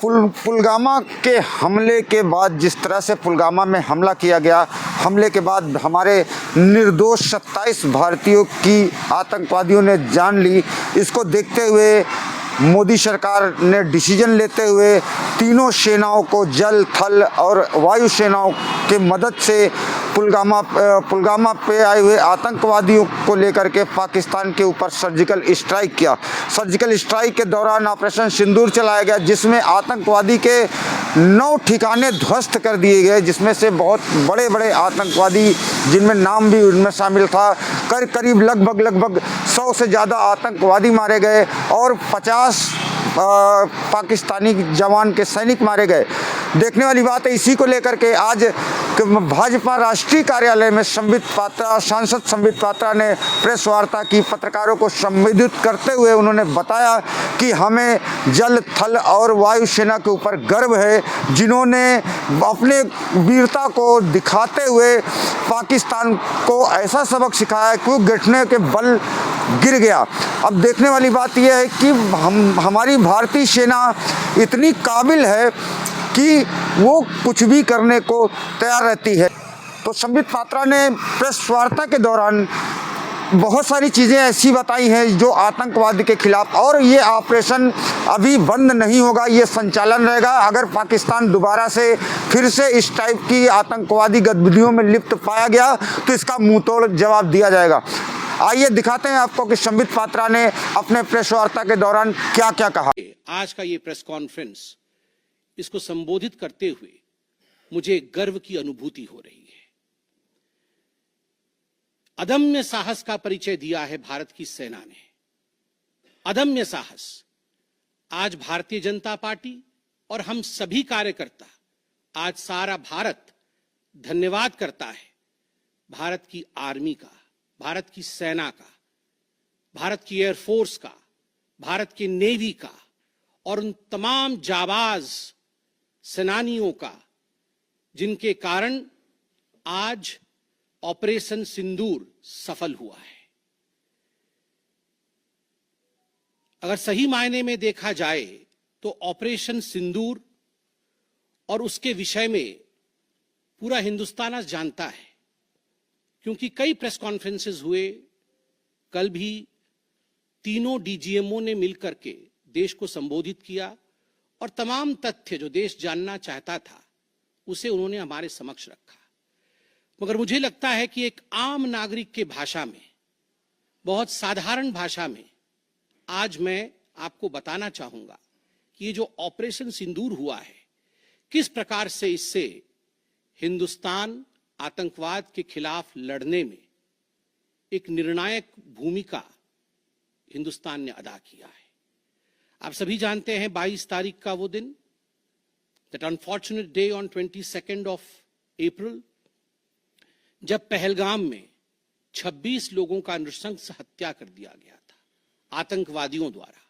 पुलवामा के हमले के बाद जिस तरह से पुलवामा में हमला किया गया, हमले के बाद हमारे निर्दोष 27 भारतीयों की आतंकवादियों ने जान ली, इसको देखते हुए मोदी सरकार ने डिसीजन लेते हुए तीनों सेनाओं को जल, थल और वायु सेनाओं के मदद से पुलवामा पे आए हुए आतंकवादियों को लेकर के पाकिस्तान के ऊपर सर्जिकल स्ट्राइक किया। सर्जिकल स्ट्राइक के दौरान ऑपरेशन सिंदूर चलाया गया, जिसमें आतंकवादी के 9 ठिकाने ध्वस्त कर दिए गए, जिसमें से बहुत बड़े बड़े आतंकवादी जिनमें नाम भी उनमें शामिल था। करीब लगभग 100 से ज़्यादा आतंकवादी मारे गए और 50 पाकिस्तानी जवान के सैनिक मारे गए। देखने वाली बात है, इसी को लेकर के आज भाजपा राष्ट्रीय कार्यालय में सांसद संबित पात्रा ने प्रेस वार्ता की। पत्रकारों को संबोधित करते हुए उन्होंने बताया कि हमें जल, थल और वायु सेना के ऊपर गर्व है, जिन्होंने अपने वीरता को दिखाते हुए पाकिस्तान को ऐसा सबक सिखाया कि वो घुटने के बल गिर गया। अब देखने वाली बात यह है कि हमारी भारतीय सेना इतनी काबिल है कि वो कुछ भी करने को तैयार रहती है। तो संबित पात्रा ने प्रेस वार्ता के दौरान बहुत सारी चीज़ें ऐसी बताई हैं जो आतंकवाद के खिलाफ, और ये ऑपरेशन अभी बंद नहीं होगा, ये संचालन रहेगा। अगर पाकिस्तान दोबारा से फिर से इस टाइप की आतंकवादी गतिविधियों में लिप्त पाया गया तो इसका मुंह तोड़ जवाब दिया जाएगा। आइए दिखाते हैं आपको कि संबित पात्रा ने अपने प्रेस वार्ता के दौरान क्या क्या कहा। आज का ये प्रेस कॉन्फ्रेंस, इसको संबोधित करते हुए मुझे गर्व की अनुभूति हो रही है। अदम्य साहस का परिचय दिया है भारत की सेना ने, अदम्य साहस। आज भारतीय जनता पार्टी और हम सभी कार्यकर्ता, आज सारा भारत धन्यवाद करता है भारत की आर्मी का, भारत की सेना का, भारत की एयरफोर्स का, भारत की नेवी का और उन तमाम जाबाज सेनानियों का, जिनके कारण आज ऑपरेशन सिंदूर सफल हुआ है। अगर सही मायने में देखा जाए तो ऑपरेशन सिंदूर और उसके विषय में पूरा हिंदुस्तान आज जानता है, क्योंकि कई प्रेस कॉन्फ्रेंसेस हुए। कल भी तीनों डीजीएमओ ने मिलकर के देश को संबोधित किया और तमाम तथ्य जो देश जानना चाहता था उसे उन्होंने हमारे समक्ष रखा। मगर मुझे लगता है कि एक आम नागरिक के भाषा में, बहुत साधारण भाषा में आज मैं आपको बताना चाहूंगा कि ये जो ऑपरेशन सिंदूर हुआ है, किस प्रकार से इससे हिंदुस्तान आतंकवाद के खिलाफ लड़ने में एक निर्णायक भूमिका हिंदुस्तान ने अदा किया है। आप सभी जानते हैं 22 तारीख का वो दिन, that unfortunate day on 22 of April, जब पहलगाम में 26 लोगों का नृशंस हत्या कर दिया गया था आतंकवादियों द्वारा।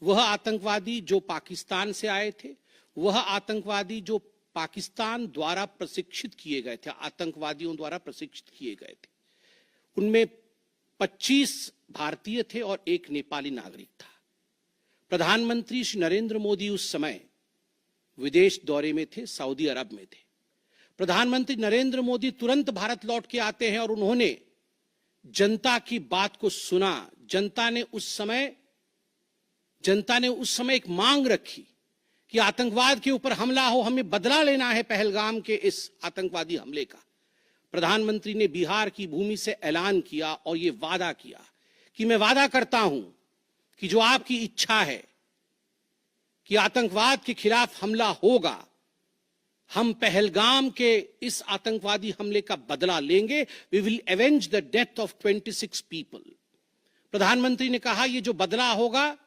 वह आतंकवादी जो पाकिस्तान से आए थे, वह आतंकवादी जो पाकिस्तान द्वारा प्रशिक्षित किए गए थे, आतंकवादियों द्वारा प्रशिक्षित किए गए थे। उनमें 25 भारतीय थे और एक नेपाली नागरिक था। प्रधानमंत्री श्री नरेंद्र मोदी उस समय विदेश दौरे में थे, सऊदी अरब में थे। प्रधानमंत्री नरेंद्र मोदी तुरंत भारत लौट के आते हैं और उन्होंने जनता की बात को सुना। जनता ने उस समय एक मांग रखी कि आतंकवाद के ऊपर हमला हो, हमें बदला लेना है पहलगाम के इस आतंकवादी हमले का। प्रधानमंत्री ने बिहार की भूमि से ऐलान किया और यह वादा किया कि मैं वादा करता हूं कि जो आपकी इच्छा है कि आतंकवाद के खिलाफ हमला होगा, हम पहलगाम के इस आतंकवादी हमले का बदला लेंगे। We will avenge the death of 26 people. प्रधानमंत्री ने कहा यह जो बदला होगा,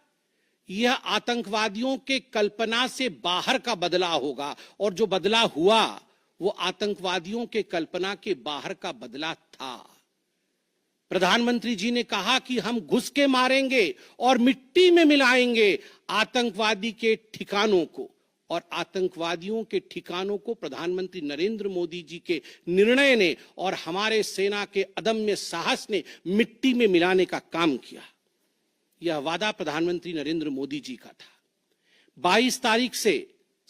यह आतंकवादियों के कल्पना से बाहर का बदला होगा, और जो बदला हुआ वो आतंकवादियों के कल्पना के बाहर का बदला था। प्रधानमंत्री जी ने कहा कि हम घुस के मारेंगे और मिट्टी में मिलाएंगे आतंकवादी के ठिकानों को, और आतंकवादियों के ठिकानों को प्रधानमंत्री नरेंद्र मोदी जी के निर्णय ने और हमारे सेना के अदम्य साहस ने मिट्टी में मिलाने का काम किया। यह वादा प्रधानमंत्री नरेंद्र मोदी जी का था। 22 तारीख से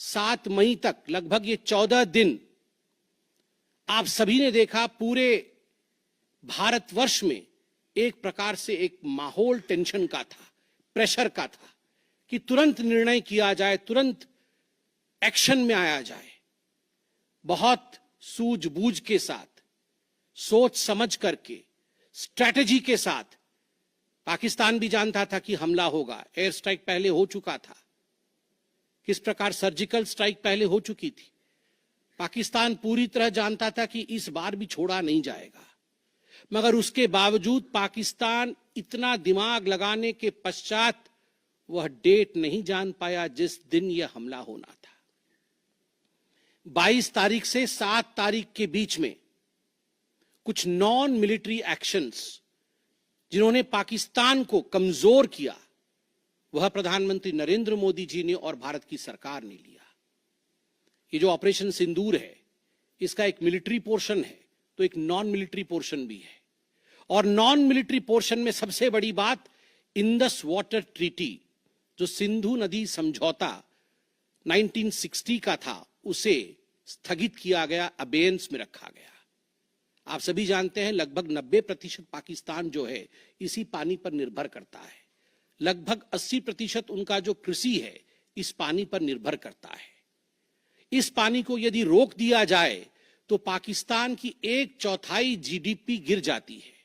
7 मई तक लगभग ये 14 दिन आप सभी ने देखा पूरे भारतवर्ष में एक प्रकार से एक माहौल टेंशन का था, प्रेशर का था कि तुरंत निर्णय किया जाए, तुरंत एक्शन में आया जाए। बहुत सूझबूझ के साथ, सोच समझ करके, स्ट्रैटेजी के साथ पाकिस्तान भी जानता था कि हमला होगा। एयर स्ट्राइक पहले हो चुका था, किस प्रकार सर्जिकल स्ट्राइक पहले हो चुकी थी। पाकिस्तान पूरी तरह जानता था कि इस बार भी छोड़ा नहीं जाएगा, मगर उसके बावजूद पाकिस्तान इतना दिमाग लगाने के पश्चात वह डेट नहीं जान पाया जिस दिन यह हमला होना था। 22 तारीख से 7 तारीख के बीच में कुछ नॉन मिलिट्री एक्शंस जिन्होंने पाकिस्तान को कमजोर किया, वह प्रधानमंत्री नरेंद्र मोदी जी ने और भारत की सरकार ने लिया। ये जो ऑपरेशन सिंदूर है, इसका एक मिलिट्री पोर्शन है तो एक नॉन मिलिट्री पोर्शन भी है। और नॉन मिलिट्री पोर्शन में सबसे बड़ी बात इंडस वाटर ट्रीटी, जो सिंधु नदी समझौता 1960 का था, उसे स्थगित किया गया, अबेयंस में रखा गया। आप सभी जानते हैं लगभग 90% पाकिस्तान जो है इसी पानी पर निर्भर करता है। लगभग 80% उनका जो कृषि है इस पानी पर निर्भर करता है। इस पानी को यदि रोक दिया जाए तो पाकिस्तान की 1/4 जीडीपी गिर जाती है।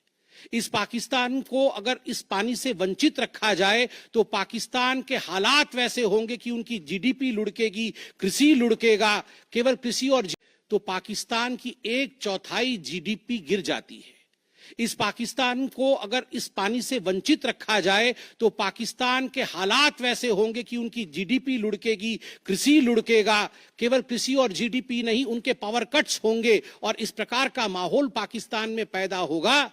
इस पाकिस्तान को अगर इस पानी से वंचित रखा जाए तो पाकिस्तान के हालात वैसे होंगे कि उनकी जीडीपी लुढ़केगी, कृषि लुढ़केगा, केवल कृषि और तो पाकिस्तान की 1/4 जीडीपी गिर जाती है। इस पाकिस्तान को अगर इस पानी से वंचित रखा जाए तो पाकिस्तान के हालात वैसे होंगे कि उनकी जीडीपी लुढ़केगी, कृषि लुढ़केगा, केवल कृषि और जीडीपी नहीं, उनके पावर कट्स होंगे और इस प्रकार का माहौल पाकिस्तान में पैदा होगा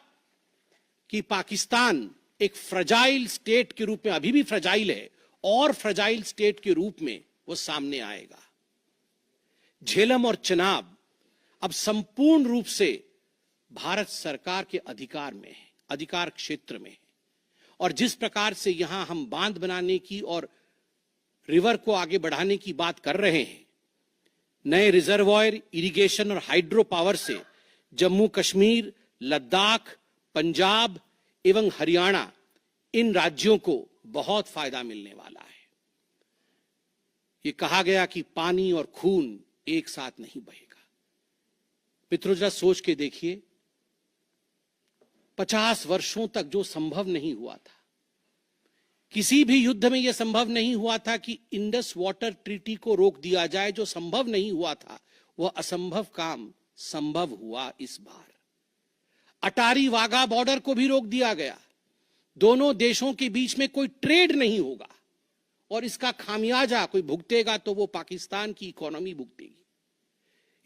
कि पाकिस्तान एक फ्रजाइल स्टेट के रूप में, अभी भी फ्रजाइल है, और फ्रजाइल स्टेट के रूप में वो सामने आएगा। झेलम और चनाब अब संपूर्ण रूप से भारत सरकार के अधिकार में है, अधिकार क्षेत्र में है। और जिस प्रकार से यहां हम बांध बनाने की और रिवर को आगे बढ़ाने की बात कर रहे हैं, नए रिजर्वॉयर, इरिगेशन और हाइड्रो पावर से जम्मू कश्मीर, लद्दाख, पंजाब एवं हरियाणा, इन राज्यों को बहुत फायदा मिलने वाला है। ये कहा गया कि पानी और खून एक साथ नहीं बहेगा। मित्रों, जरा सोच के देखिए, 50 वर्षों तक जो संभव नहीं हुआ था, किसी भी युद्ध में यह संभव नहीं हुआ था कि इंडस वाटर ट्रीटी को रोक दिया जाए। जो संभव नहीं हुआ था वह असंभव काम संभव हुआ इस बार। अटारी वाघा बॉर्डर को भी रोक दिया गया। दोनों देशों के बीच में कोई ट्रेड नहीं होगा और इसका खामियाजा कोई भुगतेगा तो वो पाकिस्तान की इकोनॉमी भुगतेगी।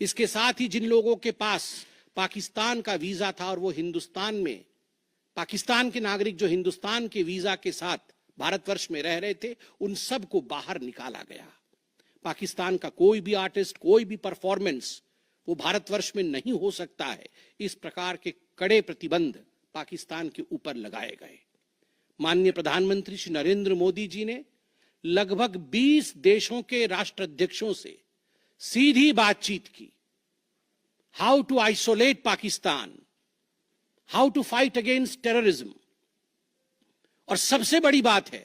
इसके साथ ही जिन लोगों के पास पाकिस्तान का वीजा था और वो हिंदुस्तान में, पाकिस्तान के नागरिक जो हिंदुस्तान के वीजा के साथ भारतवर्ष में रह रहे थे, उन सब को बाहर निकाला गया। पाकिस्तान का कोई भी आर्टिस्ट, कोई भी परफॉर्मेंस वो भारतवर्ष में नहीं हो सकता है। इस प्रकार के कड़े प्रतिबंध पाकिस्तान के ऊपर लगाए गए। माननीय प्रधानमंत्री श्री नरेंद्र मोदी जी ने लगभग 20 देशों के राष्ट्राध्यक्षों से सीधी बातचीत की। How to isolate Pakistan, how to fight against terrorism. और सबसे बड़ी बात है,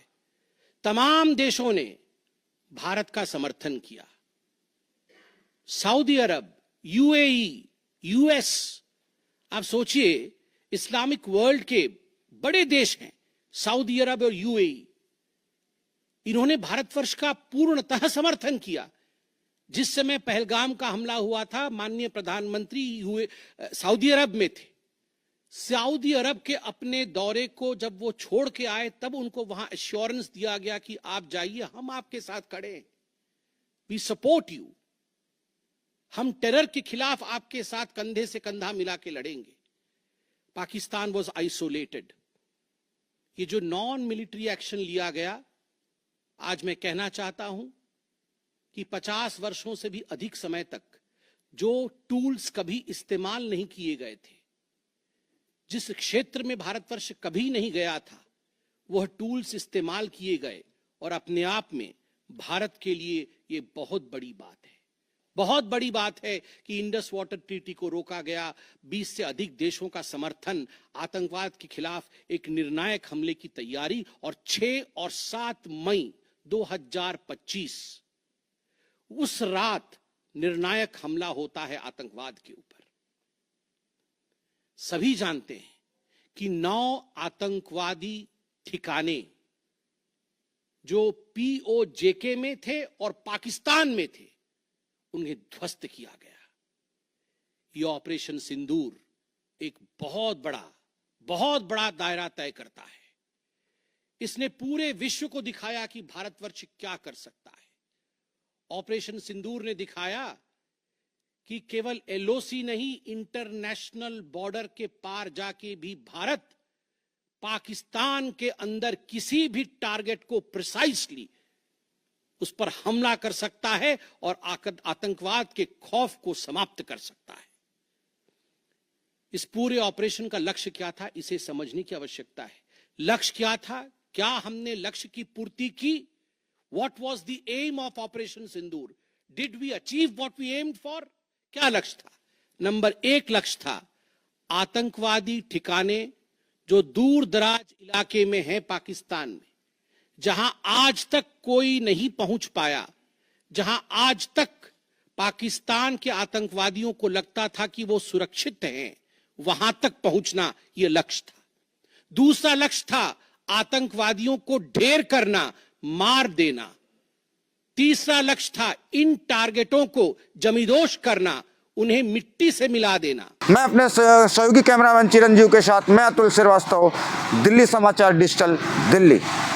तमाम देशों ने भारत का समर्थन किया। सऊदी अरब, यूएई, यूएस, आप सोचिए, इस्लामिक वर्ल्ड के बड़े देश हैं सऊदी अरब और यूएई, इन्होंने भारतवर्ष का पूर्णतः समर्थन किया। जिस समय पहलगाम का हमला हुआ था, माननीय प्रधानमंत्री सऊदी अरब में थे। सऊदी अरब के अपने दौरे को जब वो छोड़ के आए, तब उनको वहां एश्योरेंस दिया गया कि आप जाइए, हम आपके साथ खड़े हैं, वी सपोर्ट यू, हम टेरर के खिलाफ आपके साथ कंधे से कंधा मिला के लड़ेंगे। Pakistan was isolated. ये जो नॉन मिलिट्री एक्शन लिया गया, आज मैं कहना चाहता हूं कि 50 वर्षों से भी अधिक समय तक जो टूल्स कभी इस्तेमाल नहीं किए गए थे, जिस क्षेत्र में भारतवर्ष कभी नहीं गया था, वह टूल्स इस्तेमाल किए गए और अपने आप में भारत के लिए ये बहुत बड़ी बात है। बहुत बड़ी बात है कि इंडस वाटर ट्रीटी को रोका गया, 20 से अधिक देशों का समर्थन, आतंकवाद के खिलाफ एक निर्णायक हमले की तैयारी, और 6 और 7 मई 2025 उस रात निर्णायक हमला होता है आतंकवाद के ऊपर। सभी जानते हैं कि 9 आतंकवादी ठिकाने जो POJK में थे और पाकिस्तान में थे, उन्हें ध्वस्त किया गया। यह ऑपरेशन सिंदूर एक बहुत बड़ा दायरा तय करता है। इसने पूरे विश्व को दिखाया कि भारतवर्ष क्या कर सकता है। ऑपरेशन सिंदूर ने दिखाया कि केवल LOC नहीं, इंटरनेशनल बॉर्डर के पार जाके भी भारत पाकिस्तान के अंदर किसी भी टारगेट को प्रिसाइसली उस पर हमला कर सकता है और आतंकवाद के खौफ को समाप्त कर सकता है। इस पूरे ऑपरेशन का लक्ष्य क्या था, इसे समझने की आवश्यकता है। लक्ष्य क्या था? क्या हमने लक्ष्य की पूर्ति की? What was the aim of Operation Sindoor? Did we achieve what we aimed for? क्या लक्ष्य था? नंबर 1 लक्ष्य था आतंकवादी ठिकाने जो दूर दराज इलाके में है पाकिस्तान में, जहां आज तक कोई नहीं पहुंच पाया, जहां आज तक पाकिस्तान के आतंकवादियों को लगता था कि वो सुरक्षित हैं, वहां तक पहुंचना यह लक्ष्य था। दूसरा लक्ष्य था आतंकवादियों को ढेर करना, मार देना। तीसरा लक्ष्य था इन टारगेटों को जमींदोज करना, उन्हें मिट्टी से मिला देना। मैं अपने सहयोगी कैमरामैन चिरंजीव के साथ मैं अतुल श्रीवास्तव, दिल्ली समाचार डिजिटल, दिल्ली।